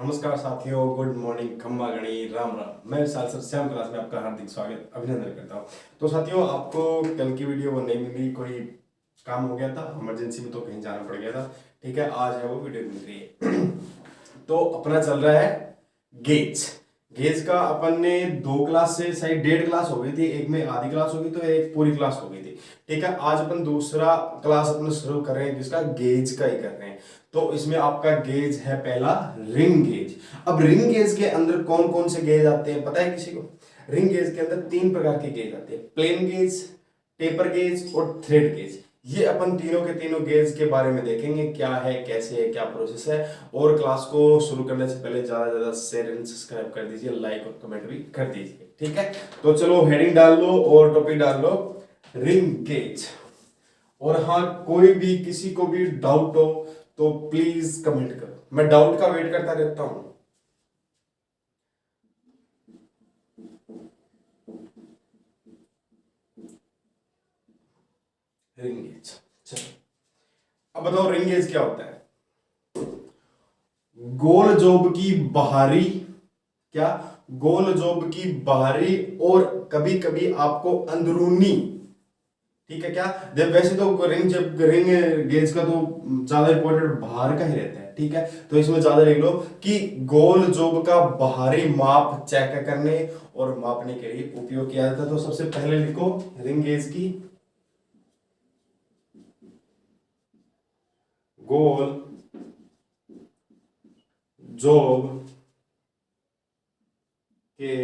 नमस्कार साथियों, good morning, खम्मा गणी, राम राम। मैं विशाल सर श्याम क्लास में आपका हार्दिक स्वागत अभिनंदन करता हूँ। तो साथियों, आपको कल की वीडियो वो नहीं मिली, कोई काम हो गया था इमरजेंसी में, तो कहीं जाना पड़ गया था। ठीक है, आज है वो वीडियो मिल रही है। तो अपना चल रहा है गेज। गेज का अपन ने 2 क्लास से शायद 1.5 क्लास हो गई थी, एक में आधी क्लास हो गई तो एक पूरी क्लास हो गई थी। ठीक है, आज अपन दूसरा क्लास अपना शुरू कर रहे हैं, जिसका गेज का ही कर रहे हैं। तो इसमें आपका गेज है पहला, रिंग गेज। अब रिंग गेज के अंदर कौन कौन से गेज आते हैं पता है किसी को? रिंग गेज के अंदर 3 प्रकार के गेज आते हैं, प्लेन गेज, टेपर गेज और थ्रेड गेज। ये अपन तीनों के तीनों गेज के बारे में देखेंगे, क्या है, कैसे है, क्या प्रोसेस है। और क्लास को शुरू करने से पहले ज्यादा से ज्यादा शेयर एंड सब्सक्राइब कर दीजिए, लाइक और कमेंट भी कर दीजिए। ठीक है, तो चलो हेडिंग डाल लो और टॉपिक डाल लो, रिंग गेज। और हाँ, कोई भी किसी को भी डाउट हो तो प्लीज कमेंट करो, मैं डाउट का वेट करता रहता हूं। रिंग गेज, चलो अब बताओ रिंग गेज क्या होता है। गोल जॉब की बाहरी, क्या, गोल जॉब की बाहरी और कभी कभी आपको अंदरूनी, ठीक है क्या, जब वैसे तो रिंग, जब रिंग गेज का तो ज्यादा इंपॉर्टेंट बाहर का ही रहता है। ठीक है, तो इसमें ज्यादा लिख लो कि गोल जोब का बाहरी माप चेक करने और मापने के लिए उपयोग किया जाता है। तो सबसे पहले लिखो रिंग गेज की गोल जोब के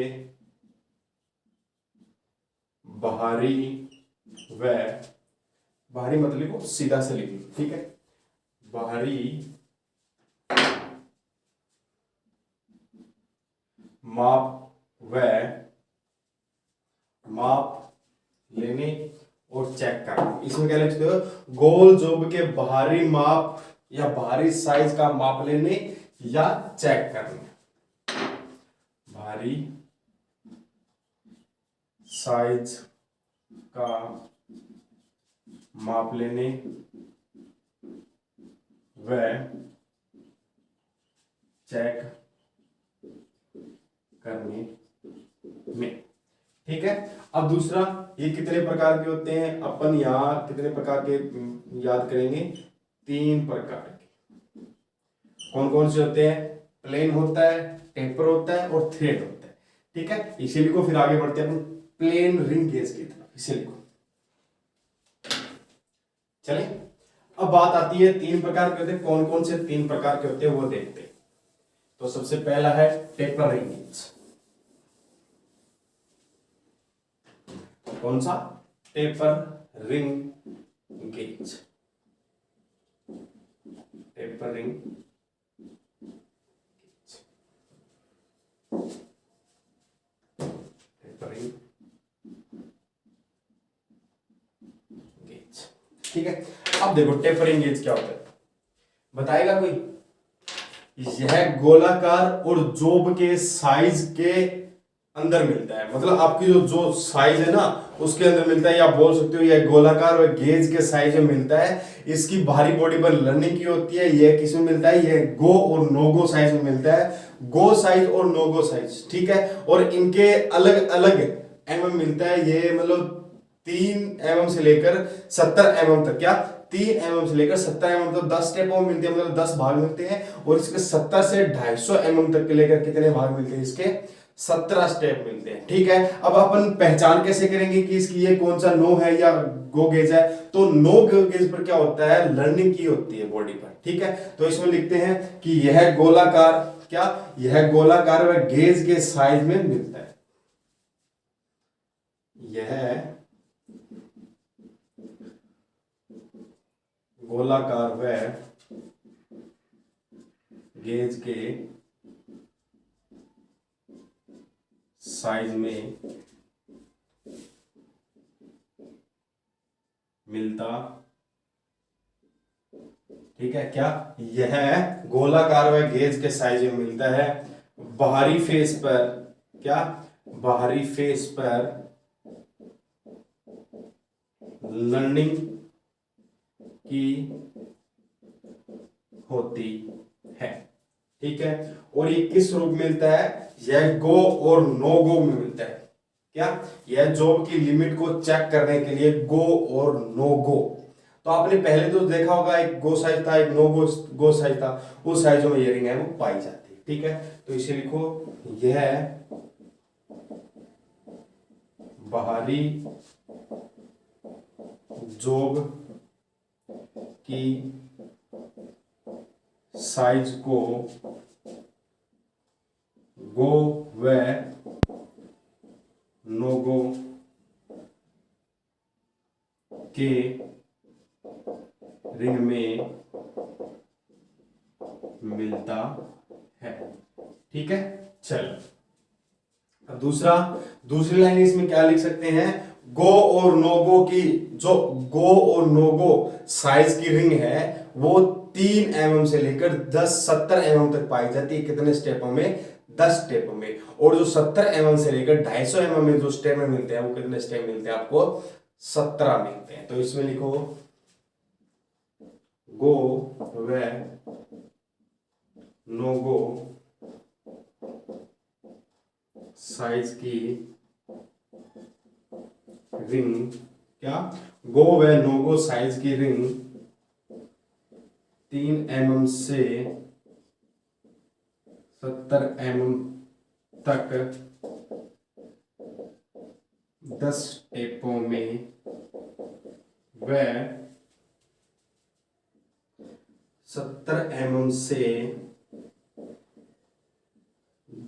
बाहरी व, बाहरी मतलब लिखो सीधा से लिख लो, ठीक है, बाहरी माप व माप लेने और चेक करना। इसमें क्या लिखते हो? गोल जोब के बाहरी माप या बाहरी साइज का माप लेने या चेक करना, बाहरी साइज का माप लेने व चेक करने में। ठीक है, अब दूसरा, ये कितने प्रकार के होते हैं, अपन यहां कितने प्रकार के याद करेंगे? 3 प्रकार के। कौन कौन से होते हैं? प्लेन होता है, टेपर होता है और थ्रेड होता है। ठीक है, इसे लिखो, फिर आगे बढ़ते हैं अपन प्लेन रिंग गेज की तरफ, इसे लिखो। चले, अब बात आती है 3 प्रकार के होते हैं, कौन कौन से 3 प्रकार के होते हैं वो देखते हैं। तो सबसे पहला है टेपर रिंग गेज। कौन सा? Taper ring gauge, taper ring tapering gauge. ठीक है, अब देखो टेपरिंग गेज क्या होता है, बताएगा कोई? यह गोलाकार और जोब के साइज के अंदर मिलता है, मतलब आपकी जो जो साइज है ना उसके अंदर मिलता है, या बोल सकते हो यह गोलाकार और गेज के साइज में मिलता है। इसकी बाहरी बॉडी पर लर्निंग की होती है। यह किस में मिलता है? यह गो और नो गो साइज में मिलता है, गो साइज और नो गो साइज। ठीक है, और इनके अलग अलग एमएम मिलता है। ये मतलब 3 mm से लेकर 70 mm तक, क्या 3 mm से लेकर 70 mm तक 10 स्टेपों में मिलते हैं, मतलब 10 भाग मिलते हैं। और इसके 70 से 250 mm तक के लेकर कितने भाग मिलते हैं? इसके 17 स्टेप मिलते हैं। ठीक है, अब अपन पहचान कैसे करेंगे कि इसकी ये कौन सा नो है या गो गेज है? तो नो गो गेज पर क्या होता है? लर्निंग की होती है बॉडी पर। ठीक है, तो इसमें लिखते हैं कि यह गोलाकार, क्या, यह गोलाकार व गेज के साइज में मिलता है। यह गोलाकार व गेज के साइज में मिलता। ठीक है, क्या, यह गोलाकार व गेज के साइज में मिलता है। बाहरी फेस पर, क्या, बाहरी फेस पर लर्निंग की होती है। ठीक है। और ये किस रूप में मिलता है, यह गो और नो गो में मिलता है। क्या, यह जॉब की लिमिट को चेक करने के लिए गो और नो गो। तो आपने पहले तो देखा होगा, एक गो साइज था, एक नो गो साइज था, उस साइजों में ये रिंग है वो पाई जाती है। ठीक है, तो इसे लिखो, यह बाहरी जॉब की साइज को गो व नो गो के रिंग में मिलता है। ठीक है, चलो अब दूसरी लाइन इसमें क्या लिख सकते हैं, गो और नो गो की, जो गो और नो गो साइज की रिंग है वो 3 mm से लेकर 70 mm तक पाई जाती है। कितने स्टेपों में, 10 स्टेपों में। और जो 70 mm से लेकर 250 mm में जो स्टेप में मिलते हैं वो कितने स्टेप मिलते हैं आपको, 17 मिलते हैं। तो इसमें लिखो, गो व नो गो साइज की रिंग, क्या, गो व नो गो साइज की रिंग 3 mm से 70 mm तक 10 स्टेपों में व 70 mm से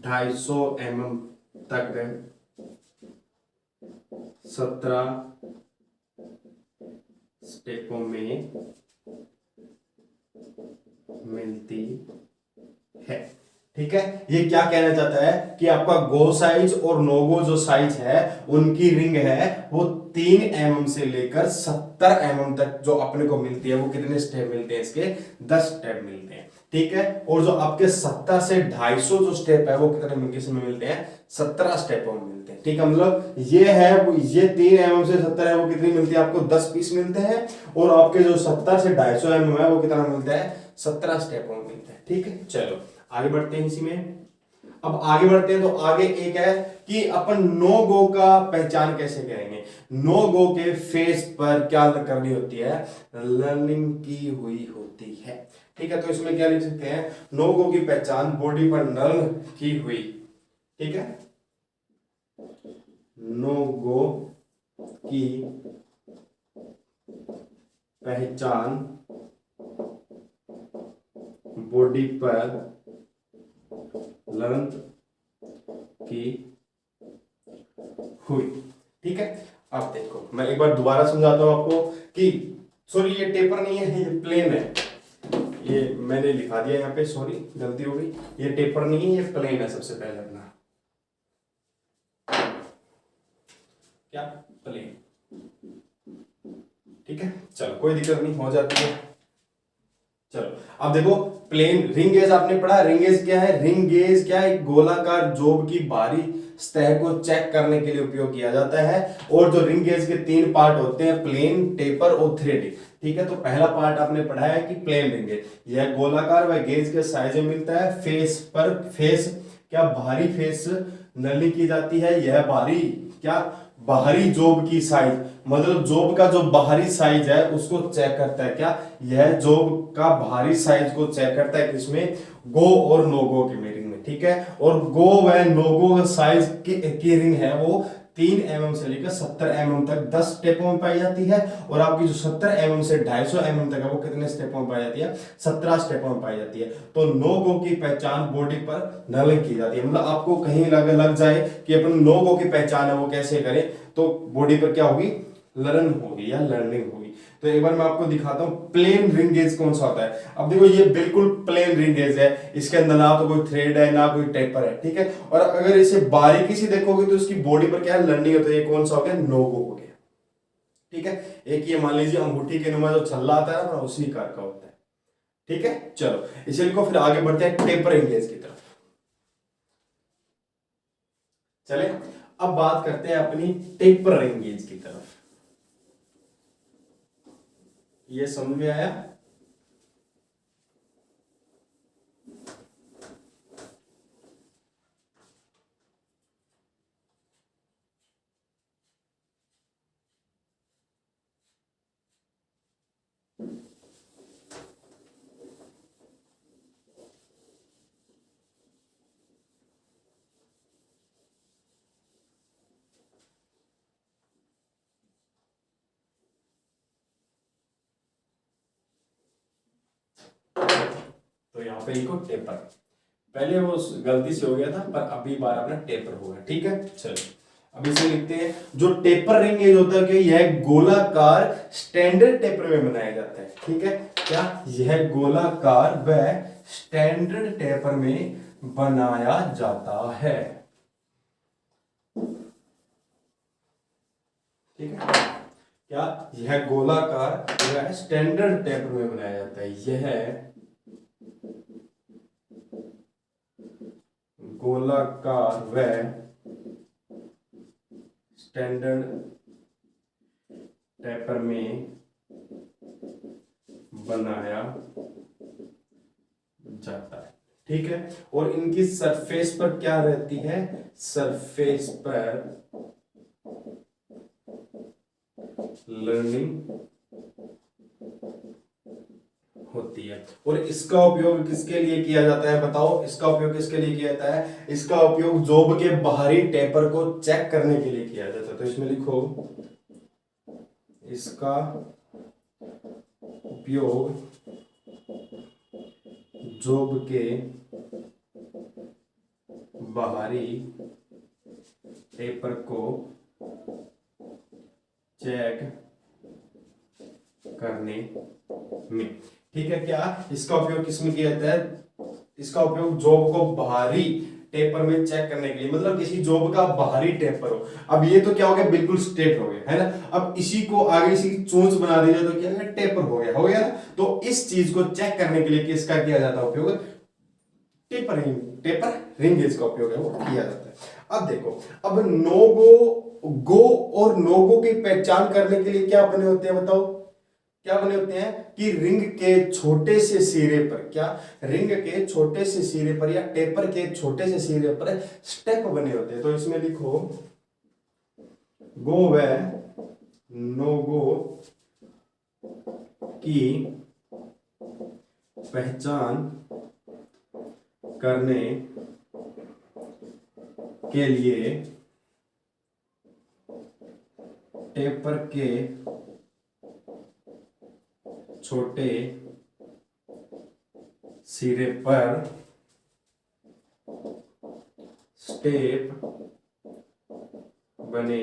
250 mm तक 17 स्टेपों में मिलती है। ठीक है, ये क्या कहना चाहता है कि आपका गो साइज और नो गो जो साइज है उनकी रिंग है वो 3 mm से लेकर 70 mm तक जो अपने को मिलती है वो कितने स्टेप मिलते हैं, इसके 10 स्टेप मिलते हैं। ठीक है, और जो आपके 70 से 250 जो स्टेप है वो कितने किसमें मिलते हैं, 17 स्टेपों में मिलते हैं। ठीक है, मतलब ये है ये 3 mm से 70 है वो कितनी मिलती है आपको, 10 पीस मिलते हैं। और आपके जो 70 से 250 mm है वो कितना मिलता है, 17 स्टेपों में मिलता है। ठीक है, चलो आगे बढ़ते हैं इसी में। अब आगे बढ़ते हैं तो आगे एक है कि अपन नो गो का पहचान कैसे करेंगे। नो गो के फेस पर क्या करनी होती है, लर्निंग की हुई होती है। ठीक है, तो इसमें क्या लिख सकते हैं, नो गो की पहचान बॉडी पर नल की हुई। ठीक है, नो गो की पहचान बॉडी पर लर्न की हुई। ठीक है, अब देखो मैं एक बार दोबारा समझाता हूं आपको कि सॉरी ये टेपर नहीं है, ये प्लेन है। ये मैंने लिखा दिया यहाँ पे, सॉरी गलती हो गई, ये टेपर नहीं है, ये प्लेन है। सबसे पहले अपना क्या, प्लेन। ठीक है, चलो कोई दिक्कत नहीं, हो जाती है। चलो अब देखो, प्लेन रिंग गेज आपने पढ़ा, रिंग गेज क्या है, रिंग गेज क्या है, एक गोलाकार जोब की बाहरी सतह को चेक करने के लिए उपयोग किया जाता है। और जो रिंग गेज के 3 पार्ट होते हैं, प्लेन, टेपर और थ्रेड। ठीक है, तो पहला पार्ट आपने पढ़ा है कि प्लेन रिंग गेज, यह गोलाकार व गेज के साइज में मिलता है। फेस पर, फेस क्या, बाहरी फेस नली की जाती है। यह बाहरी क्या, बाहरी जोब की साइज, मतलब जोब का जो बाहरी साइज है उसको चेक करता है। क्या, यह जोब का बाहरी साइज को चेक करता है किसमें, गो और नो गो की रिंग में। ठीक है, और गो व नो गो साइज की रिंग है वो 3 mm से लेकर 70 mm तक 10 स्टेपों में पाई जाती है। और आपकी जो 70 mm से 250 mm तक है वो कितने स्टेपों में पाई जाती है, 17 स्टेपों में पाई जाती है। तो नो गो की पहचान बॉडी पर नलिंग की जाती है। मतलब आपको कहीं लग जाए कि अपन नो गो की पहचान है वो कैसे करें, तो बॉडी पर क्या होगी, लर्न होगी या लर्निंग होगी। तो एक बार मैं आपको दिखाता हूं प्लेन रिंग गेज कौन सा होता है। अब देखो ये बिल्कुल प्लेन रिंग गेज है, इसके अंदर ना तो कोई थ्रेड है ना कोई टेपर है। ठीक है, और अगर इसे बारीकी से देखोगे तो इसकी बॉडी पर क्या है, लर्निंग है। तो ये कौन सा हो गया, नो गो हो गया। ठीक है, एक ये मान लीजिए अंगूठी के नुमा जो छल्ला आता है ना, उसी कार का होता है। ठीक है, चलो इसे को फिर आगे बढ़ते हैं टेपर रिंग गेज की तरफ। चले अब बात करते हैं अपनी टेपर रिंग गेज की तरफ। ये समझ में आया। यहाँ पे लिखो टेपर। पहले वो गलती से हो गया था, पर अभी बार अपना टेपर होगा। ठीक है, चलो अब इसे लिखते हैं। जो टेपर रिंग गेज होता है कि यह गोलाकार स्टैंडर्ड टेपर में बनाया जाता है। ठीक है, क्या यह गोलाकार व स्टैंडर्ड टेपर में बनाया जाता है। ठीक है, क्या यह गोलाकार व स्टैंडर्ड टेपर में बनाया जाता है। यह गोलाकार व स्टैंडर्ड टेपर में बनाया जाता है। ठीक है, और इनकी सरफेस पर क्या रहती है, सरफेस पर लर्निंग होती है। और इसका उपयोग किसके लिए किया जाता है, बताओ इसका उपयोग किसके लिए किया जाता है। इसका उपयोग जॉब के बाहरी टेपर को चेक करने के लिए किया जाता है। तो इसमें लिखो इसका उपयोग जॉब के बाहरी टेपर को चेक करने में। ठीक है, क्या इसका उपयोग किसमें किया जाता है, इसका उपयोग जॉब को बाहरी टेपर में चेक करने के लिए, मतलब किसी जॉब का बाहरी टेपर हो। अब ये तो क्या हो गया, बिल्कुल स्ट्रेट हो गया है ना। अब इसी को आगे इसी की चोंच बना दी जाए तो क्या है, टेपर हो गया, हो गया ना। तो इस चीज को चेक करने के लिए किसका किया जाता है उपयोग, टेपर रिंग गेज का उपयोग है वो किया जाता है। अब देखो, अब नो गो और नो गो की पहचान करने के लिए क्या बने होते हैं, बताओ क्या बने होते हैं कि रिंग के छोटे से सिरे पर, क्या रिंग के छोटे से सिरे पर या टेपर के छोटे से सिरे पर स्टेप बने होते हैं। तो इसमें लिखो गो व नो गो की पहचान करने के लिए टेपर के छोटे सिरे पर स्टेप बने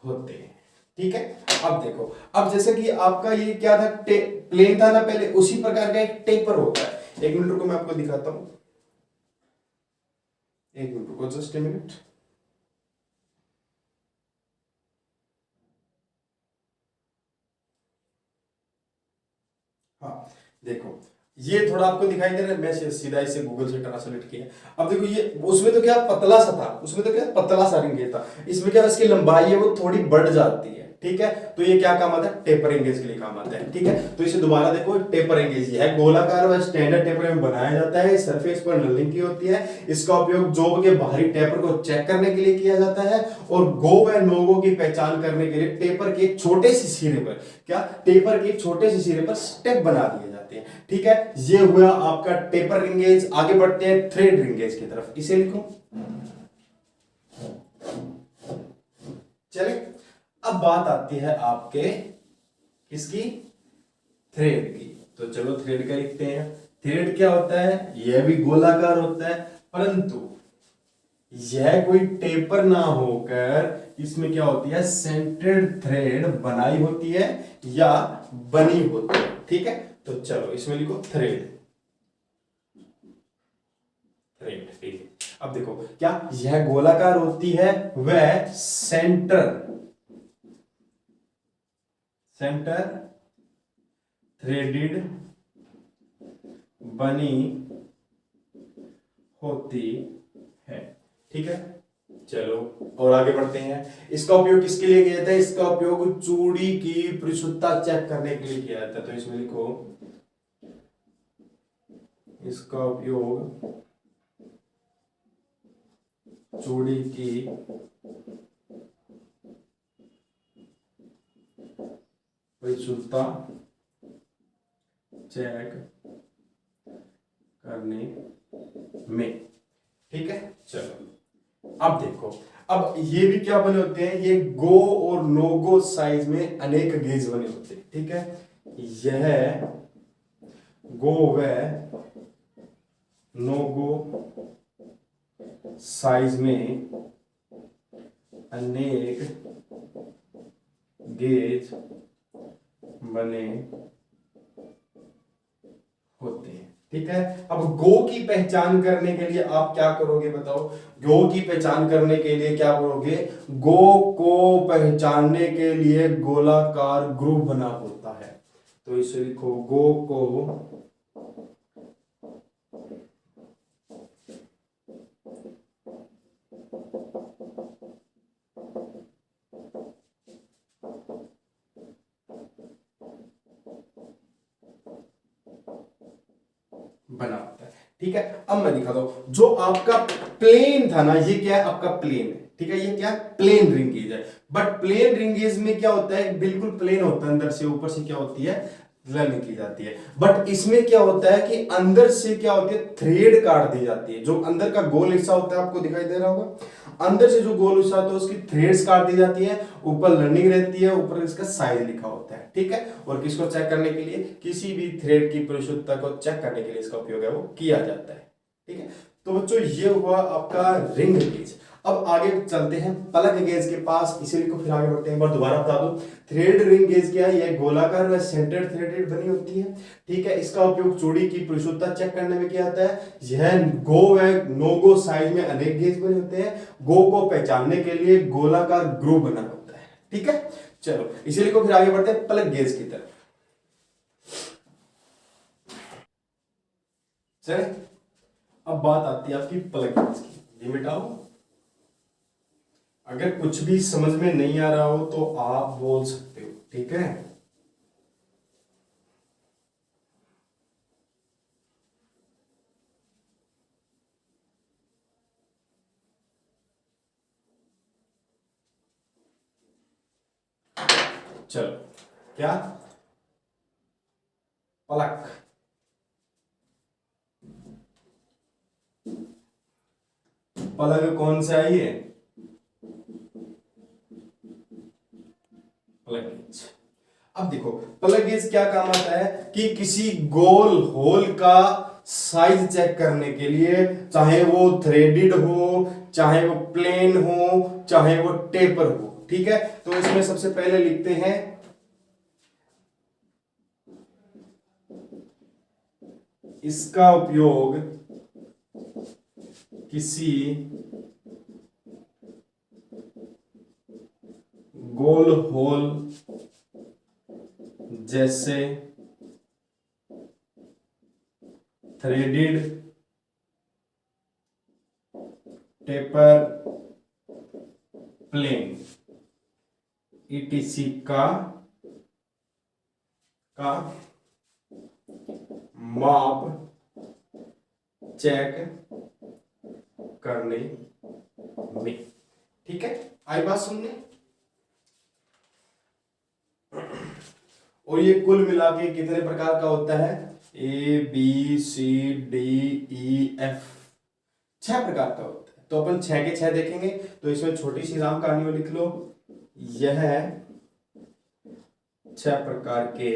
होते हैं। ठीक है, अब देखो, अब जैसे कि आपका ये क्या था, प्लेन था ना पहले, उसी प्रकार का एक टेपर होता है। एक मिनट रुको, मैं आपको दिखाता हूं, एक मिनट रुको, जस्ट ए मिनट। हाँ देखो, ये थोड़ा आपको दिखाई दे रहा है, मैं सीधा इसे गूगल से ट्रांसलेट किया। अब देखो ये उसमें तो क्या पतला सा था, उसमें तो क्या पतला सा रिंग था। इसमें क्या इसकी लंबाई है वो थोड़ी बढ़ जाती है। ठीक है, तो ये क्या काम आता है, टेपर एंगेज के लिए काम आता है। ठीक है, तो इसे दोबारा देखो, टेपर एंगेज है गोलाकार व स्टैंडर्ड टेपर में बनाया जाता है, सरफेस पर नलिंग की होती है। इसका उपयोग जॉब के बाहरी टेपर को चेक करने के लिए किया जाता है, और गो व नो गो की पहचान करने के लिए टेपर के छोटे से सिरे पर, क्या टेपर के छोटे से सिरे पर स्टेप बना दिए जाते हैं। ठीक है, ये हुआ आपका टेपर रिंगेज। आगे बढ़ते हैं थ्रेड रिंगेज की तरफ, इसे लिखो। चलिए, अब बात आती है आपके किसकी, थ्रेड की। तो चलो थ्रेड का लिखते हैं। थ्रेड क्या होता है, यह भी गोलाकार होता है, परंतु यह कोई टेपर ना होकर इसमें क्या होती है, सेंटेड थ्रेड बनाई होती है या बनी होती है। ठीक है, तो चलो इसमें लिखो थ्रेड। थ्रेड ठीक है, अब देखो क्या यह गोलाकार होती है वह सेंटर थ्रेडेड बनी होती है। ठीक है, चलो और आगे बढ़ते हैं। इसका उपयोग किसके लिए किया जाता है, इसका उपयोग चूड़ी की परिशुद्धता चेक करने के लिए किया जाता है। तो इसमें लिखो इसका उपयोग चूड़ी की परिशुद्धता चेक करने में। ठीक है, चलो अब देखो, अब ये भी क्या बने होते हैं, ये गो और नो गो साइज में अनेक गेज बने होते हैं। ठीक है, यह गो व नो गो साइज में अनेक गेज बने होते हैं। ठीक है, अब गो की पहचान करने के लिए आप क्या करोगे बताओ? गो की पहचान करने के लिए क्या करोगे? गो को पहचानने के लिए गोलाकार ग्रुप बना होता है, तो इसे लिखो गो को बना होता है। ठीक है, अब मैं दिखाता हूं जो आपका प्लेन था ना, ये क्या है? आपका प्लेन है। ठीक है, ये क्या है? प्लेन रिंग गेज है। बट प्लेन रिंग गेज में क्या होता है? बिल्कुल प्लेन होता है, अंदर से ऊपर से क्या होती है? रनिंग की जाती है। बट इसमें क्या होता है कि अंदर से क्या होती है? थ्रेड काट दी जाती है। जो अंदर का गोल हिस्सा होता है, आपको दिखाई दे रहा होगा, अंदर से जो गोल हिस्सा होता है उसकी थ्रेड्स काट दी जाती है, ऊपर रनिंग रहती है, ऊपर इसका साइज लिखा होता है। ठीक है, और किसको चेक करने के लिए? किसी भी थ्रेड की परिशुद्धता को चेक करने के लिए इसका उपयोग है वो किया जाता है। ठीक है, तो बच्चों ये हुआ आपका रिंग गेज। अब आगे चलते हैं प्लग गेज के पास, इसीलिए को फिर आगे बढ़ते हैं। एक बार दोबारा बता दूं, थ्रेड रिंग गेज क्या है? ये गोलाकार व सेंटर थ्रेडेड बनी होती है। ठीक है, इसका उपयोग चूड़ी की परिशुद्धता चेक करने में किया जाता है। यह गो व नो गो साइज में अनेक गेज बने होते हैं। गो को पहचानने के लिए गोलाकार ग्रुप बना होता है। ठीक है, चलो इसीलिए को फिर आगे बढ़ते हैं प्लग गेज की तरफ। चले, अब बात आती है आपकी प्लग गेज की। ये मिटाओ, अगर कुछ भी समझ में नहीं आ रहा हो तो आप बोल सकते हो। ठीक है, चलो क्या? प्लग, प्लग कौन सा है? ये प्लग गेज। अब देखो प्लग गेज क्या काम आता है कि किसी गोल होल का साइज चेक करने के लिए, चाहे वो थ्रेडेड हो, चाहे वो प्लेन हो, चाहे वो टेपर हो। ठीक है, तो इसमें सबसे पहले लिखते हैं इसका उपयोग किसी गोल होल जैसे थ्रेडेड, टेपर, प्लेन ईटीसी का माप चेक करने में। ठीक है, आई बात सुनने? और ये कुल मिला के कितने प्रकार का होता है? A B C D E F, 6 प्रकार का होता है। तो अपन 6 के 6 देखेंगे। तो इसमें छोटी सी राम कहानी लिख लो, यह 6 प्रकार के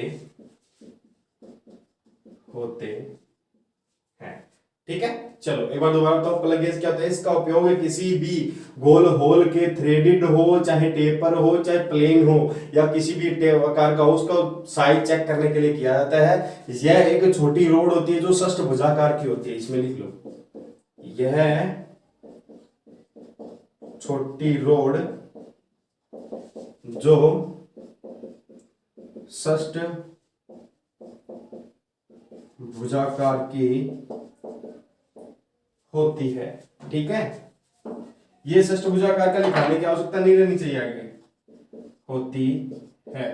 होते हैं। ठीक है, चलो एक बार दोबारा बताओ प्लग गेज क्या होता है? इसका उपयोग है किसी भी गोल होल के थ्रेडेड हो, चाहे टेपर हो, चाहे प्लेन हो, या किसी भी आकार का हो, उसका साइज चेक करने के लिए किया जाता है। यह एक छोटी रोड होती है जो षष्ठभुजाकार की होती है। इसमें लिख लो, यह छोटी रोड जो षष्ठ भुजाकार की होती है। ठीक है, ये षष्ठभुजाकार का लिखाने की आवश्यकता नहीं रहनी चाहिए, आगे होती है।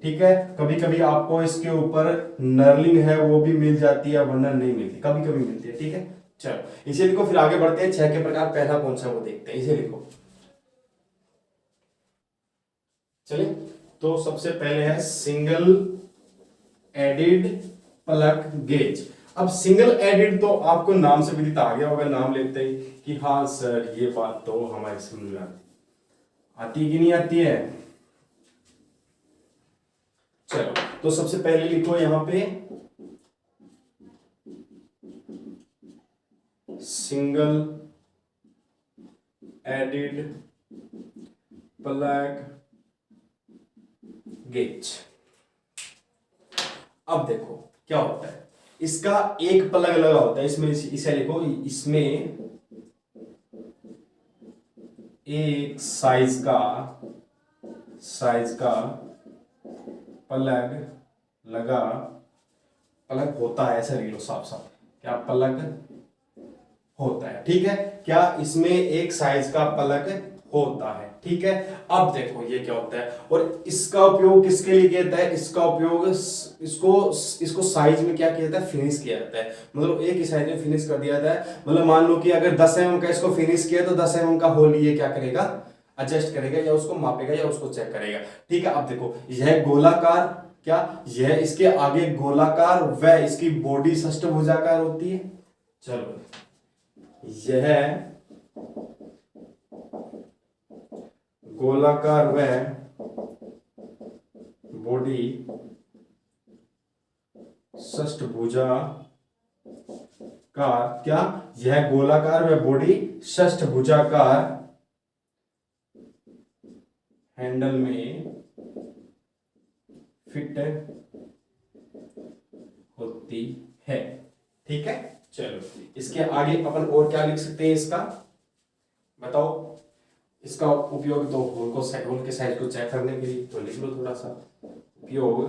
ठीक है, कभी कभी आपको इसके ऊपर नर्लिंग है वो भी मिल जाती है, वरना नहीं मिलती, कभी कभी मिलती है। ठीक है, चलो इसे लिखो, फिर आगे बढ़ते हैं। 6 के प्रकार पहला कौन सा वो देखते हैं, इसे लिखो। चलिए, तो सबसे पहले है सिंगल एडिड प्लग गेज। अब सिंगल एडिड तो आपको नाम से विदित आ गया होगा, नाम लेते ही कि हाँ सर ये बात तो हमारे समझ में आती है कि नहीं आती है। चलो, तो सबसे पहले लिखो यहां पे सिंगल एडेड प्लग गेज। अब देखो क्या होता है, इसका एक प्लग लगा होता है इसमें, इसे लिखो, इसमें एक साइज का प्लग लगा, प्लग होता है, ऐसा लिख लो साफ साफ, क्या प्लग होता है, ठीक है। क्या इसमें एक साइज का प्लग होता है, ठीक है। अब देखो ये क्या होता है, और इसका उपयोग किसके लिए किया जाता है, इसका उपयोग इसको साइज में क्या किया जाता है, फिनिश किया जाता है, मतलब एक ही साइज में फिनिश कर दिया जाता है। मतलब मान लो कि अगर 10 mm का इसको फिनिश किया तो 10 mm का होल ये क्या करेगा, एडजस्ट करेगा, या उसको मापेगा, या उसको चेक करेगा, ठीक है। अब देखो यह गोलाकार, क्या यह इसके आगे गोलाकार व इसकी बॉडी षष्ठभुजाकार होती है। चलो यह गोलाकार व बॉडी षष्ठभुजाकार, क्या यह गोलाकार व बॉडी षष्ठभुजाकार हैंडल में फिट होती है, ठीक है। चलो इसके आगे अपन और क्या लिख सकते हैं, इसका बताओ, इसका उपयोग तो होल के साइज को चेक करने के लिए, तो लिख लो थोड़ा सा, उपयोग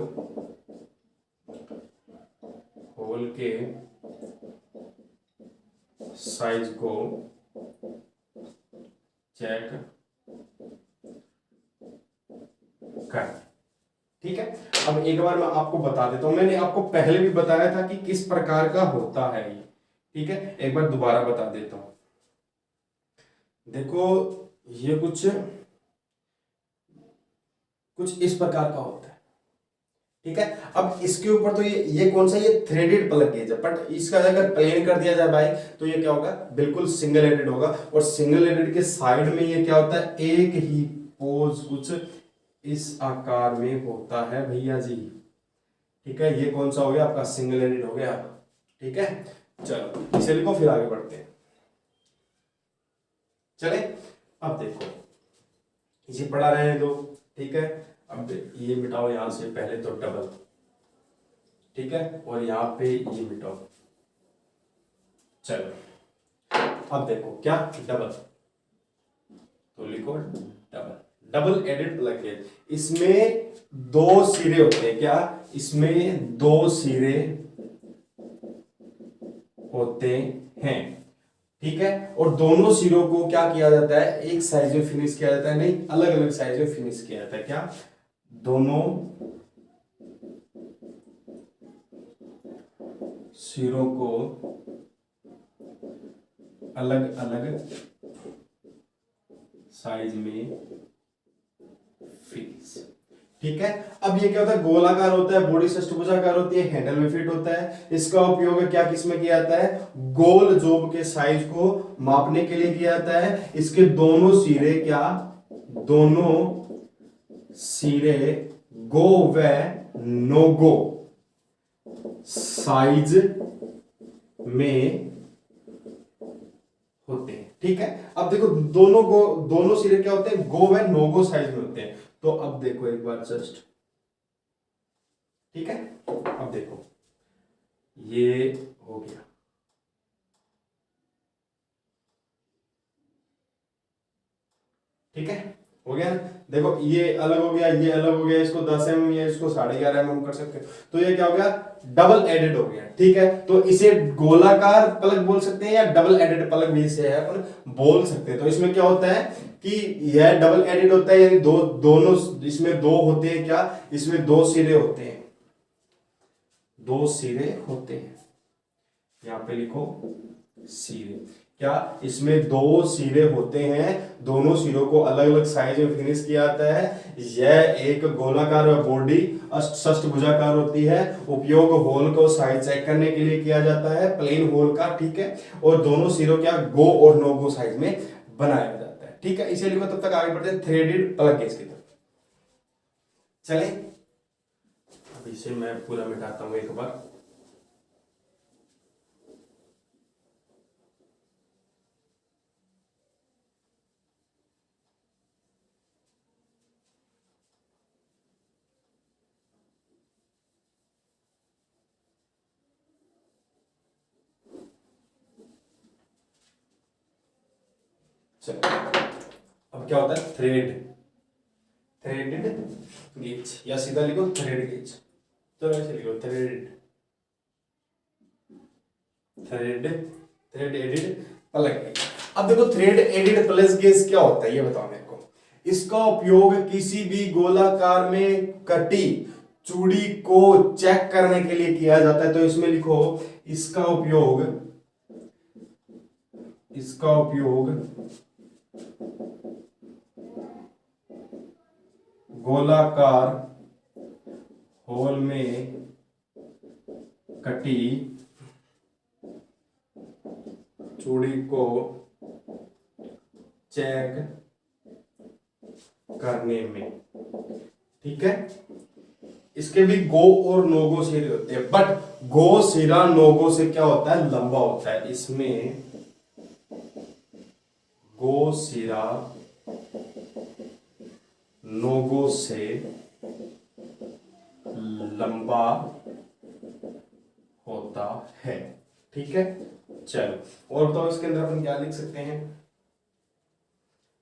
होल के साइज को चेक कर, ठीक है। अब एक बार मैं आपको बता देता हूं, मैंने आपको पहले भी बताया था कि किस प्रकार का होता है ये, ठीक है। एक बार दोबारा बता देता हूं, देखो ये कुछ इस प्रकार का होता है, ठीक है। अब इसके ऊपर तो ये कौन सा, ये थ्रेडेड प्लग गेज है, बट इसका अगर प्लेन कर दिया जाए भाई तो ये क्या होगा, बिल्कुल सिंगल एडेड होगा। और सिंगल एडेड के साइड में ये क्या होता है, एक ही पोज कुछ इस आकार में होता है भैया जी, ठीक है। ये कौन सा हो गया आपका, सिंगल एडेड हो गया, ठीक है। चलो इसे लिखो, फिर आगे बढ़ते हैं, चले। अब देखो ये पढ़ा रहने दो, ठीक है। अब ये मिटाओ यहां से, पहले तो डबल, ठीक है, और यहां पे ये मिटाओ। चलो अब देखो क्या, डबल, तो लिखो डबल एडेड प्लग गेज। इसमें दो सिरे होते हैं, क्या इसमें दो सिरे होते हैं, ठीक है। और दोनों सिरों को क्या किया जाता है, एक साइज में फिनिश किया जाता है, नहीं अलग अलग साइज में फिनिश किया जाता है, क्या दोनों सिरों को अलग अलग साइज में फिनिश, ठीक है। अब ये क्या होता है, गोलाकार होता है, बॉडी षष्ठभुजाकार होती है, हैंडल में फिट होता है। इसका उपयोग क्या किसमें किया जाता है, गोल जॉब के साइज को मापने के लिए किया जाता है। इसके दोनों सिरे क्या, दोनों सिरे गो व नो गो साइज में होते हैं, ठीक है। अब देखो दोनों सिरे क्या होते हैं, गो व नो गो साइज में होते हैं। तो अब देखो एक बार जस्ट, ठीक है। अब देखो ये हो गया, ठीक है, हो गया। देखो ये अलग हो गया, ये अलग हो गया, इसको 10 mm या इसको 11.5 mm कर सकते हो, तो ये क्या हो गया, डबल एडेड हो गया, ठीक है। तो इसे गोलाकार प्लग बोल सकते हैं, या डबल एडेड प्लग भी इसे है अपन बोल सकते हैं। तो इसमें क्या होता है कि यह डबल एडेड होता है, यानी दोनों इसमें दो होते हैं, क्या इसमें दो सिरे होते हैं, दो सिरे होते हैं, यहां पे लिखो सिरे, क्या इसमें दो सिरे होते हैं, दोनों सिरों को अलग अलग साइज में फिनिश किया जाता है। यह एक गोलाकार बॉडी षष्ठभुजाकार होती है। उपयोग होल को साइज चेक करने के लिए किया जाता है, प्लेन होल का, ठीक है। और दोनों सिरों क्या गो और नो गो साइज में बनाया जाता है, ठीक है। इसे लिखो, तब तक आगे बढ़ते हैं थ्रेडेड प्लग गेज की तरफ, चले। अब इसे मैं पूरा मिटाता हूं एक बार, चलो अब क्या होता है, थ्रेडेड गेज, या सीधा लिखो थ्रेड गेज। तो ऐसे लिखो थ्रेड एडेड प्लग गेज। अब देखो थ्रेड एडेड प्लग गेज क्या होता है ये बताओ मेरे को। इसका उपयोग किसी भी गोलाकार में कटी चूड़ी को चेक करने के लिए किया जाता है। तो इसमें लिखो इसका उपयोग गोलाकार होल में कटी चूड़ी को चेक करने में, ठीक है। इसके भी गो और नो गो सिरे होते हैं, बट गो सिरा नो गो से क्या होता है, लंबा होता है। इसमें गो सिरा नो गो से लंबा होता है, ठीक है। चलो और बताओ इसके अंदर अपन क्या लिख सकते हैं,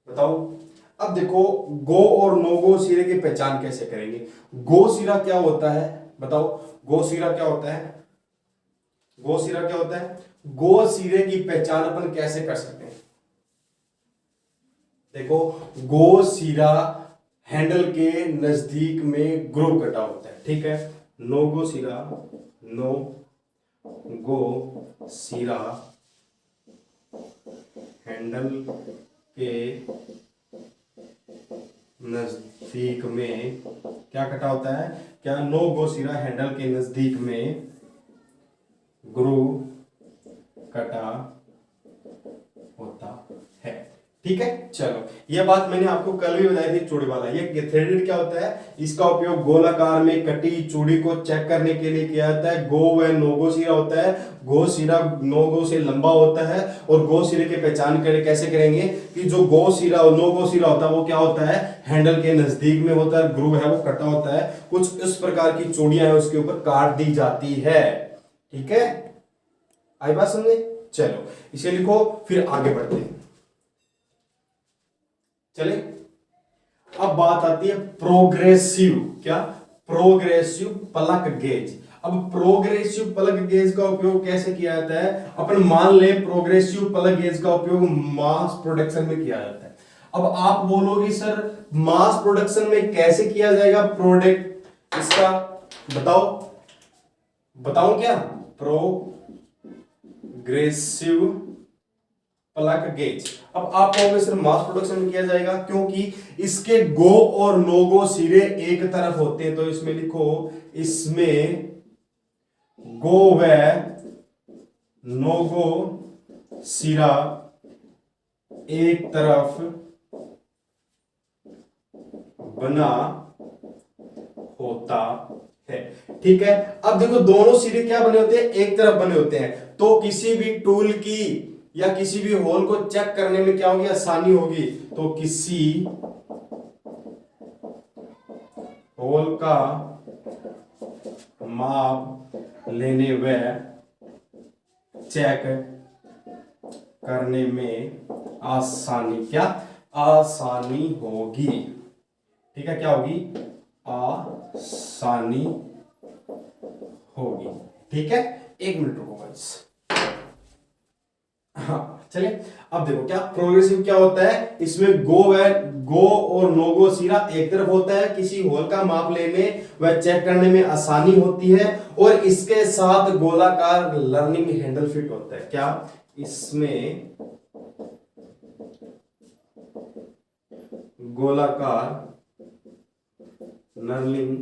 बताओ। अब देखो गो और नो गो सिरे की पहचान कैसे करेंगे। गो सिरा क्या होता है बताओ, गो सिरा क्या होता है, गो सिरा क्या होता है। गो सिरे की पहचान अपन कैसे कर सकते हैं, देखो गो सिरा हैंडल के नजदीक में ग्रुव कटा होता है, ठीक है। नो गो सिरा हैंडल के नजदीक में क्या कटा होता है, क्या नो गो सिरा हैंडल के नजदीक में ग्रुव कटा होता है, ठीक है। चलो ये बात मैंने आपको कल भी बताई थी चूड़ी वाला। ये थ्रेडेड क्या होता है, इसका उपयोग गोलाकार में कटी चूड़ी को चेक करने के लिए किया जाता है। गो व नो गो सिरा होता है, गो सिरा नो गो से लंबा होता है। और गो सिरे की पहचान कैसे करेंगे कि जो गो सिरा और नो गो सिरा होता है वो क्या होता है, हैंडल के नजदीक में होता है, ग्रुव है वो कटा होता है। कुछ इस प्रकार की चूड़ियां है उसके ऊपर काट दी जाती है, ठीक है। आई बात समझे। चलो इसे लिखो फिर आगे बढ़ते हैं, चले। अब बात आती है प्रोग्रेसिव, क्या, प्रोग्रेसिव प्लग गेज। अब प्रोग्रेसिव प्लग गेज का उपयोग कैसे किया जाता है, अपन मान ले प्रोग्रेसिव प्लग गेज का उपयोग मास प्रोडक्शन में किया जाता है। अब आप बोलोगे सर मास प्रोडक्शन में कैसे किया जाएगा प्रोडक्ट, इसका बताओ क्या, प्रोग्रेसिव प्लग गेज। अब आप कहोगे सर मास प्रोडक्शन में किया जाएगा क्योंकि इसके गो और नो गो सिरे एक तरफ होते हैं। तो इसमें लिखो इसमें गो व नो गो सिरा एक तरफ बना होता है, ठीक है। अब देखो दोनों सिरे क्या बने होते हैं, एक तरफ बने होते हैं। तो किसी भी टूल की या किसी भी होल को चेक करने में क्या होगी, आसानी होगी। तो किसी होल का माप लेने व चेक करने में आसानी, क्या, आसानी होगी, ठीक है। क्या होगी, आसानी होगी, ठीक है। एक मिनट रुको गाइस। हाँ चलिए अब देखो क्या प्रोग्रेसिव क्या होता है, इसमें गो और नो गो सिरा एक तरफ होता है, किसी होल का माप लेने व चेक करने में आसानी होती है। और इसके साथ गोलाकार लर्निंग हैंडल फिट होता है, क्या, इसमें गोलाकार लर्निंग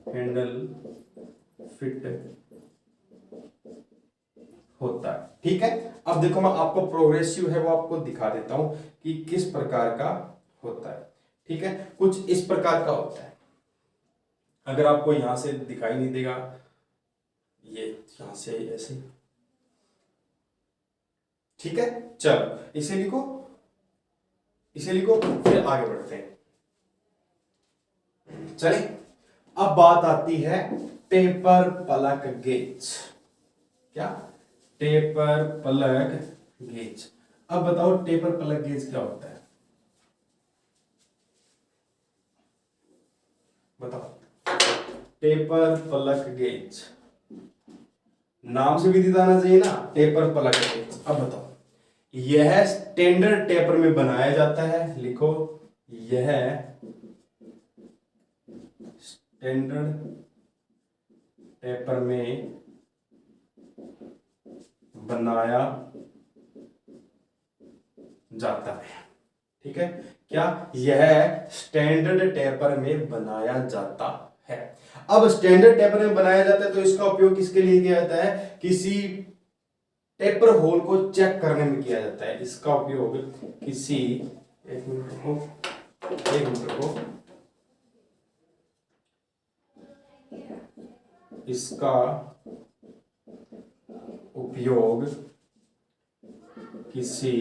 हैंडल फिट होता है, ठीक है। अब देखो मैं आपको प्रोग्रेसिव है वो आपको दिखा देता हूं कि किस प्रकार का होता है, ठीक है। कुछ इस प्रकार का होता है, अगर आपको यहां से दिखाई नहीं देगा, ये यहां से ऐसे, ठीक है। चलो इसे लिखो फिर आगे बढ़ते हैं, चले। अब बात आती है टेपर प्लग गेज, क्या, टेपर प्लग गेज। अब बताओ टेपर प्लग गेज क्या होता है, बताओ। टेपर प्लग गेज, नाम से भी दिखा आना चाहिए ना, टेपर प्लग गेज। अब बताओ, यह स्टैंडर्ड टेपर में बनाया जाता है, लिखो, यह स्टैंडर्ड टेपर में बनाया जाता है। ठीक है, क्या यह स्टैंडर्ड टेपर में बनाया जाता है। अब स्टैंडर्ड टेपर में बनाया जाता है तो इसका उपयोग किसके लिए किया जाता है, किसी टेपर होल को चेक करने में किया जाता है। इसका उपयोग किसी, एक मिनट रुको, इसका उपयोग किसी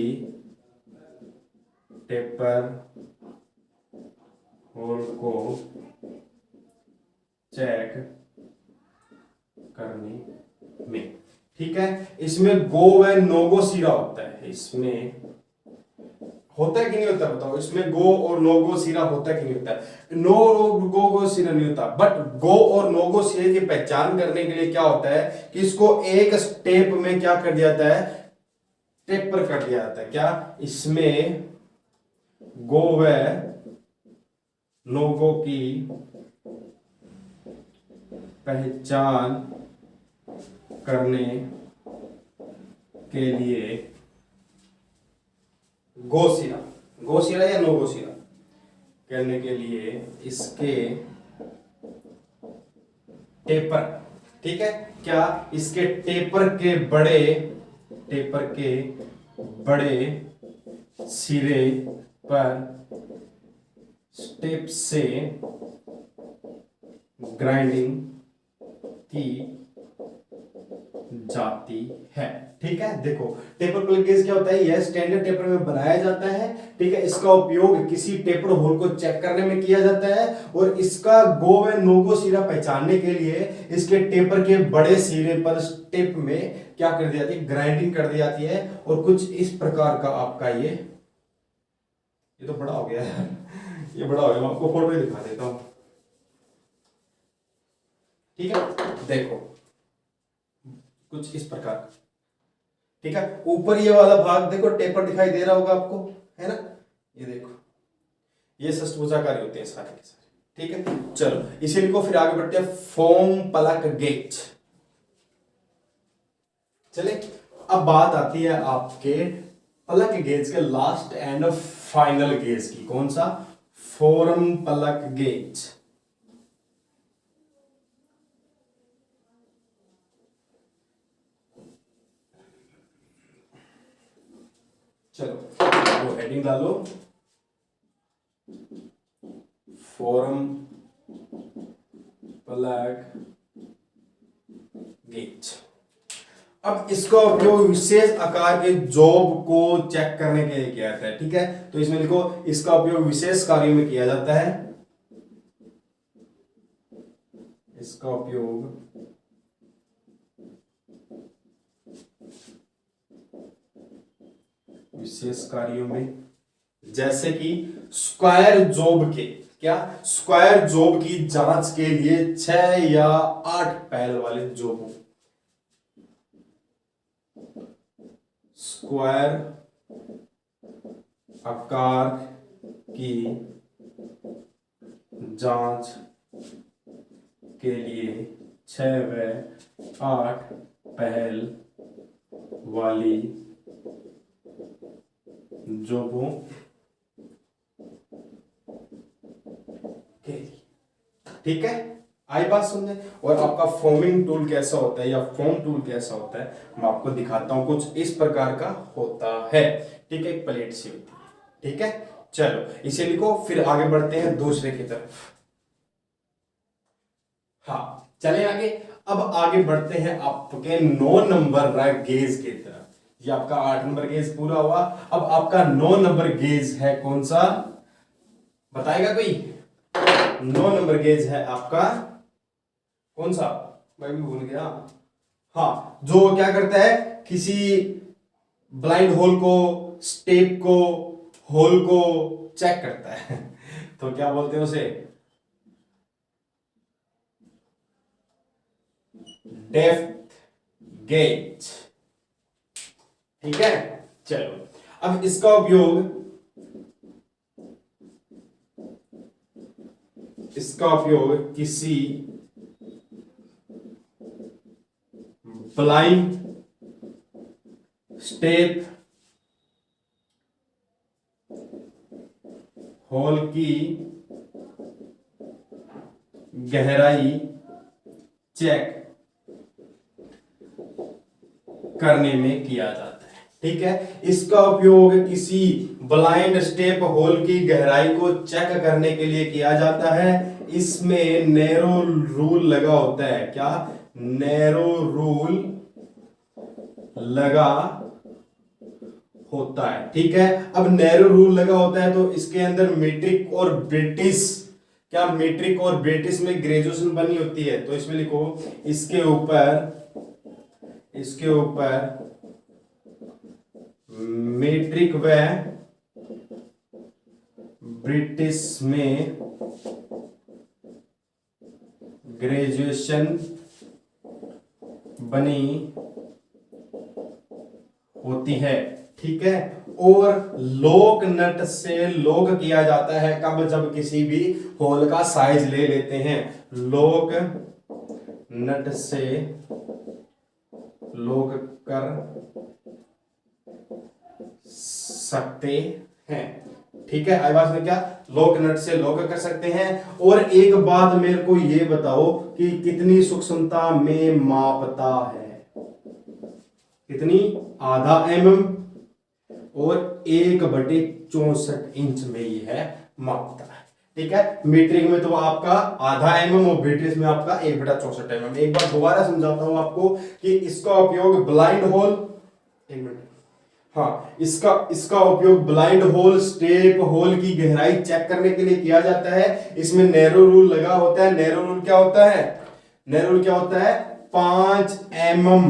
टेपर होल को चेक करने में, ठीक है। इसमें गो व नो गो सिरा होता है, इसमें होता है कि नहीं होता, बताओ। इसमें गो और नो गो सिरा होता है कि नहीं होता है, नो गो सिरा नहीं होता, बट गो और नो गो सिरे की पहचान करने के लिए क्या होता है कि इसको एक स्टेप में क्या कर दिया जाता है, टेपर कर दिया जाता है। क्या इसमें गो व नो गो की पहचान करने के लिए गोसिरा या नो गोसिरा करने के लिए इसके टेपर, ठीक है, क्या इसके टेपर के बड़े सिरे पर स्टेप से ग्राइंडिंग की जाती है। ठीक है, देखो टेपर प्लग गेज क्या होता है, यह स्टैंडर्ड टेपर में बनाया जाता है। ठीक है, इसका उपयोग किसी टेपर होल को चेक करने में किया जाता है और इसका गो व नो गो सिरा पहचानने के लिए इसके टेपर के बड़े सिरे पर स्टेप में क्या कर दी जाती है, ग्राइंडिंग कर दी जाती है। और कुछ इस प्रकार का आपका ये तो बड़ा हो गया है ये बड़ा हो गया, मैं आपको फोटो ही दिखा देता हूं। ठीक है, देखो कुछ इस प्रकार, ठीक है। ऊपर ये वाला भाग देखो, टेपर दिखाई दे रहा होगा आपको, है ना, ये देखो, ये षष्ठभुजाकारी होते हैं सारे के सारे। ठीक है, चलो इसे लिखो, फिर आगे बढ़ते हैं। Foam plug gauge. चले, अब बात आती है आपके प्लग गेज के लास्ट एंड फाइनल गेज की। कौन सा, फोरम प्लग गेज। चलो वो हेडिंग डालो, फोरम प्लग गेज। अब इसका उपयोग विशेष आकार के जॉब को चेक करने के लिए किया जाता है। ठीक है, तो इसमें लिखो, इसका उपयोग विशेष कार्यों में किया जाता है। इसका उपयोग विशेष कार्यों में, जैसे कि स्क्वायर जॉब के, क्या स्क्वायर जॉब की जांच के लिए 6 या 8 पैर वाले जॉबों, स्क्वायर आकार की जांच के लिए 6 व 8 पहल वाली जॉबों के लिए। ठीक है, आई बात सुनने। और आपका फॉर्मिंग टूल कैसा होता है या फॉर्म टूल कैसा होता है, मैं आपको दिखाता हूं। कुछ इस प्रकार का होता है। ठीक है, एक प्लेट सी होती है। ठीक है, चलो इसे लिखो, फिर आगे बढ़ते हैं दूसरे की तरफ। हाँ, चले आगे। अब आगे बढ़ते हैं आपके 9 नंबर गेज की तरफ। ये आपका 8 नंबर गेज पूरा हुआ। अब आपका 9 नंबर गेज है कौन सा, बताएगा कोई? 9 नंबर गेज है आपका कौन सा, मैं भी भूल गया। हाँ, जो क्या करता है, किसी ब्लाइंड होल को स्टेप को, होल को चेक करता है। तो क्या बोलते हैं उसे? Depth gauge. ठीक है, चलो अब इसका उपयोग किसी ब्लाइंड स्टेप होल की गहराई चेक करने में किया जाता है। ठीक है, इसका उपयोग किसी ब्लाइंड स्टेप होल की गहराई को चेक करने के लिए किया जाता है। इसमें नैरो रूल लगा होता है। क्या? नैरो रूल लगा होता है। ठीक है, अब नैरो रूल लगा होता है तो इसके अंदर मीट्रिक और ब्रिटिश, क्या मीट्रिक और ब्रिटिश में ग्रेजुएशन बनी होती है। तो इसमें लिखो इसके ऊपर मीट्रिक व ब्रिटिश में ग्रेजुएशन बनी होती है। ठीक है, और लोक नट से लोक किया जाता है कब? जब किसी भी होल का साइज ले लेते हैं। लोक नट से लोक कर सकते हैं। ठीक है, आवाज में क्या? लोक नट से लोक कर सकते हैं। और एक बात मेरे को ये बताओ कि कितनी सूक्ष्मता में मापता है? कितनी? आधा mm और 1/64 इंच में ये है मापता है। ठीक है, मीट्रिक में तो आपका आधा mm और ब्रिटिश में आपका 1/64 mm। एक बार दोबारा समझाता हूं आपको कि इसका उपयोग ब्लाइंड होल, एक मिनट, हाँ, इसका उपयोग ब्लाइंड होल, स्टेप होल की गहराई चेक करने के लिए किया जाता है। इसमें नैरो रूल लगा होता है। नैरो रूल क्या होता है? नैरो रूल क्या होता है? 5 mm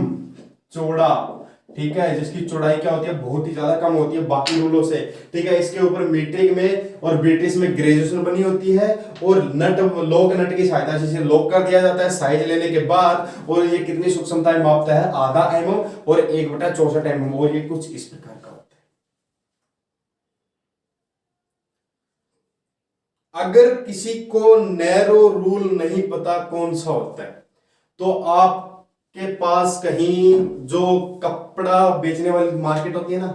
चौड़ा। ठीक है, जिसकी चौड़ाई क्या होती है? बहुत ही ज्यादा कम होती है बाकी रूलों से। ठीक है, इसके ऊपर मीट्रिक में और ब्रिटिश में ग्रेजुएशन बनी होती है और नट, लोक नट की सहायता से इसे लॉक कर दिया जाता है साइज लेने के बाद। और ये कितनी सूक्ष्मताएं मापता है? आधा mm और 1/64 mm। और ये कुछ इस प्रकार का होता है। अगर किसी को नैरो रूल नहीं पता कौन सा होता है, तो आप के पास कहीं जो कपड़ा बेचने वाली मार्केट होती है ना,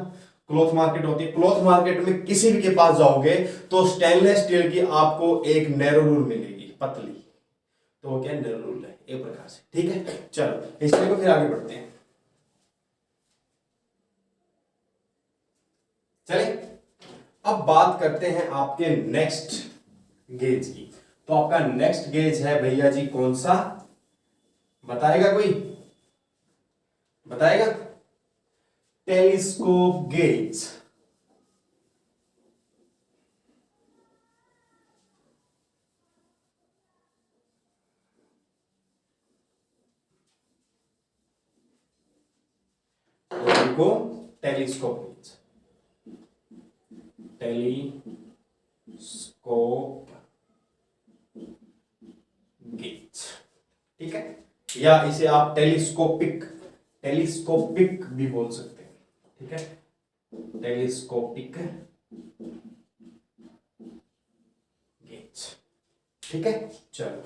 क्लॉथ मार्केट होती है, क्लॉथ मार्केट में किसी भी के पास जाओगे तो स्टेनलेस स्टील की आपको एक नैरो रूल मिलेगी, पतली। तो वो क्या? नैरो रूल है एक प्रकार से। ठीक है, चलो हिस्ट्री को फिर आगे बढ़ते हैं। चले अब बात करते हैं आपके नेक्स्ट गेज की। तो आपका नेक्स्ट गेज है भैया जी कौन सा? बताएगा कोई? बताएगा? Telescope gauge. देखो टेलीस्कोप गेज, टेलीस्कोप गेज। ठीक है, या इसे आप टेलीस्कोपिक भी बोल सकते हैं। ठीक है, टेलीस्कोपिक गेज। ठीक है, चलो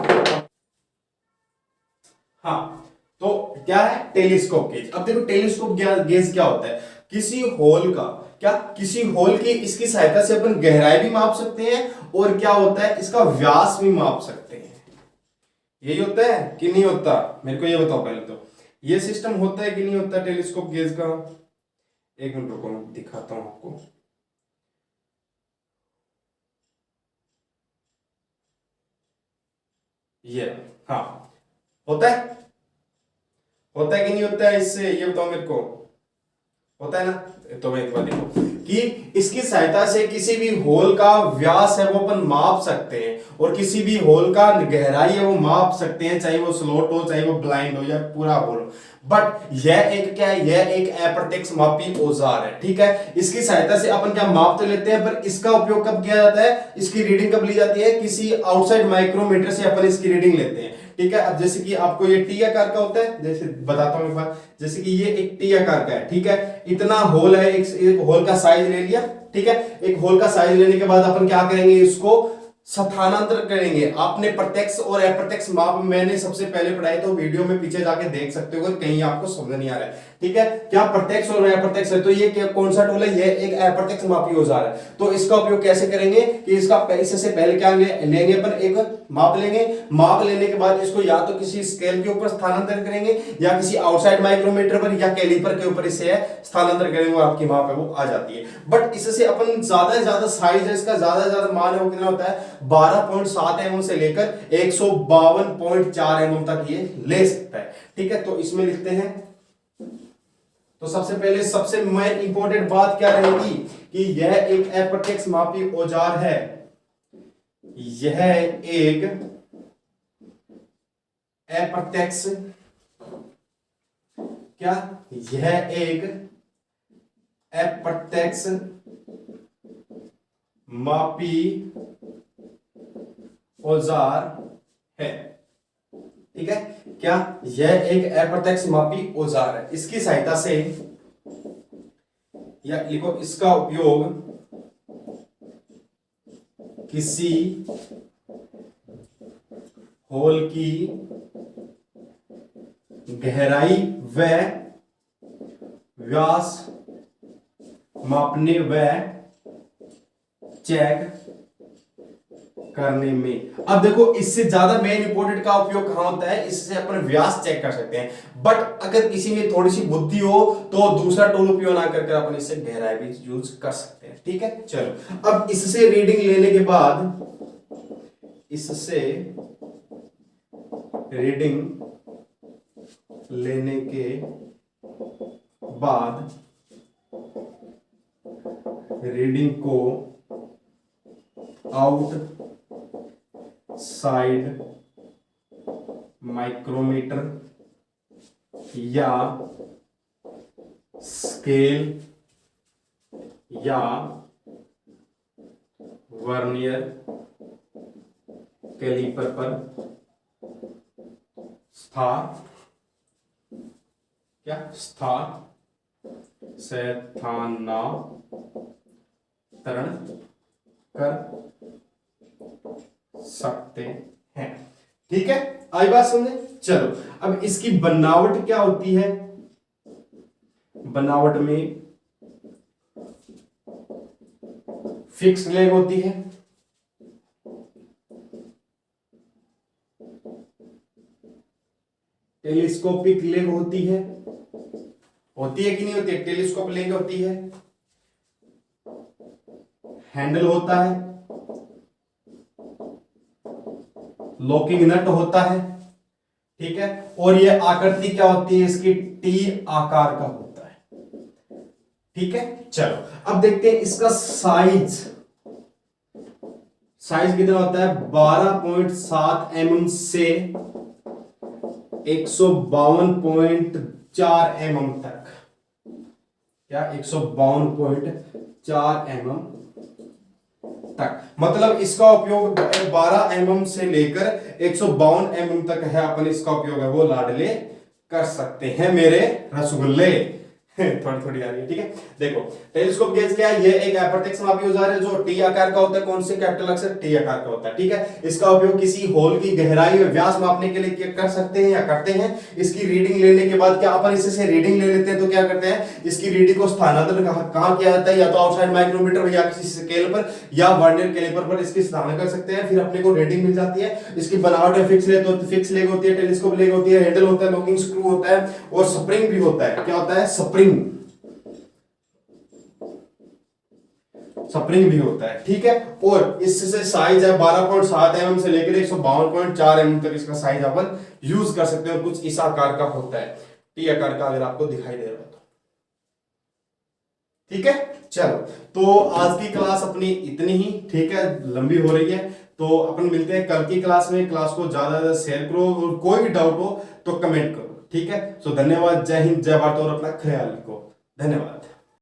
हाँ, तो क्या है? Telescope gauge. अब देखो टेलीस्कोप गेज क्या होता है? किसी होल का, क्या किसी होल की इसकी सहायता से अपन गहराई भी माप सकते हैं और क्या होता है? इसका व्यास भी माप सकते हैं। यही होता है कि नहीं होता? मेरे को ये बताओ पहले तो, ये सिस्टम होता है कि नहीं होता टेलीस्कोप गेज का? एक मिनट रुको, मैं दिखाता हूं आपको। ये हाँ, होता है कि नहीं होता है? इससे ये बताओ मेरे को, होता है ना? तो मैं एक बार देखो कि इसकी सहायता से किसी भी होल का व्यास है वो अपन माप सकते हैं और किसी भी होल का गहराई है वो माप सकते हैं, चाहे वो स्लॉट हो, चाहे वो ब्लाइंड हो या पूरा होल। बट यह एक क्या है, यह एक अप्रत्यक्ष मापी औजार है, ठीक है। इसकी सहायता से अपन क्या माप तो लेते हैं, पर इसका उपयोग कब किया जाता है, इसकी रीडिंग कब ली जाती है, किसी आउटसाइड माइक्रोमीटर से अपन इसकी रीडिंग लेते हैं, ठीक है। अब जैसे कि आपको ये टी आकार का होता है, जैसे बताता हूं एक बार, जैसे कि ये एक टी आकार का है, ठीक है। इतना होल है, एक होल का साइज ले लिया, ठीक है। एक होल का साइज लेने के बाद अपन क्या करेंगे, इसको स्थानांतर करेंगे। आपने प्रत्यक्ष और अप्रत्यक्ष माप मैंने सबसे पहले पढ़ाई, तो वीडियो में पीछे जाके देख सकते हो, कहीं आपको समझ नहीं आ रहा है, ठीक है। क्या प्रत्यक्ष और अप्रत्यक्ष है, तो ये क्या कौन सा टूल है, ये एक अप्रत्यक्ष मापी औजार है। तो इसका उपयोग कैसे करेंगे कि इसका इससे पहले क्या लेंगे अपन, एक माप लेंगे, माप लेने के बाद इसको या तो किसी स्केल के ऊपर स्थानांतर करेंगे या किसी आउटसाइड माइक्रोमीटर पर या कैलिपर के ऊपर इसे स्थानांतर करेंगे और आपकी माप है वो आ जाती है। बट इससे अपन ज्यादा से ज्यादा साइज है इसका, ज्यादा से ज्यादा मान है वो कितना होता है, 12.7 mm से लेकर 152.4 mm तक ये ले सकता है, ठीक है। तो इसमें लिखते हैं, तो सबसे पहले सबसे मेन इंपॉर्टेंट बात क्या रहेगी कि यह एक अप्रत्यक्ष मापी औजार है, यह एक अप्रत्यक्ष, क्या, यह एक अप्रत्यक्ष मापी औजार है, ठीक है। क्या, यह एक अप्रत्यक्ष मापी औजार है। इसकी सहायता से, या लिखो, इसका उपयोग किसी होल की गहराई व व्यास मापने व चेक करने में। अब देखो, इससे ज्यादा मेन इंपोर्टेंट का उपयोग कहां होता है, इससे अपन व्यास चेक कर सकते हैं। बट अगर किसी में थोड़ी सी बुद्धि हो तो दूसरा टूल उपयोग ना करके अपन इससे गहराई भी यूज कर सकते हैं, ठीक है। चलो, अब इससे रीडिंग लेने के बाद, इससे रीडिंग लेने के बाद रीडिंग को आउट साइड माइक्रोमीटर या स्केल या वर्नियर कैलिपर पर स्थानांतरण कर सकते हैं, ठीक है। आई बात समझे। चलो, अब इसकी बनावट क्या होती है, बनावट में फिक्स लेग होती है, टेलीस्कोपिक लेग होती है कि नहीं होती है, टेलीस्कोप लेग होती है, हैंडल होता है, लॉकिंग नट होता है, ठीक है। और ये आकृति क्या होती है इसकी, टी आकार का होता है, ठीक है। चलो, अब देखते हैं इसका साइज कितना होता है, 12.7 mm से 152.4 mm तक। क्या, 152.4 mm तक, मतलब इसका उपयोग 12 mm से लेकर 152 mm तक है, अपन इसका उपयोग है वो लाडले कर सकते हैं मेरे रसगुल्ले। थोड़ी आ रही है, ठीक है। देखो, टेलीस्कोप गेज क्या है, ये एक अप्रत्यक्ष मापी औजार है जो टी आकार का होता है। कौन से, कैपिटल अक्षर टी आकार का होता है, ठीक है। इसका उपयोग किसी होल की गहराई और व्यास मापने के लिए कर सकते हैं या करते हैं। इसकी रीडिंग लेने के बाद क्या अपन इससे रीडिंग ले लेते हैं, तो क्या करते हैं, इसकी रीडिंग को स्थानांतरण कहां किया जाता है, या तो आउटसाइड माइक्रोमीटर या किसी स्केल पर या वर्नियर कैलिपर पर इसकी स्थानांतरण कर सकते हैं, फिर अपने को रीडिंग मिल जाती है। इसकी बनावट फिक्स लेग होती है, टेलीस्कोप लेग होती है, हैंडल होता है, लॉकिंग स्क्रू होता है और स्प्रिंग भी होता है। क्या होता है, स्प्रिंग भी होता है, ठीक है। और इससे साइज है 12.7 mm से लेकर 152.4 mm तक इसका साइज अपन यूज कर सकते हैं। और कुछ इस आकार का होता है, टी आकार का, अगर आपको दिखाई दे रहा हो तो, ठीक है। चलो, तो आज की क्लास अपनी इतनी ही, ठीक है, लंबी हो रही है। तो अपन मिलते हैं कल की क्लास में। क्लास को ज्यादा से ज्यादा शेयर करो और कोई भी डाउट हो तो कमेंट करो। ठीक है, सो धन्यवाद, जय हिंद, जय भारत और अपना ख्याल रखो। धन्यवाद।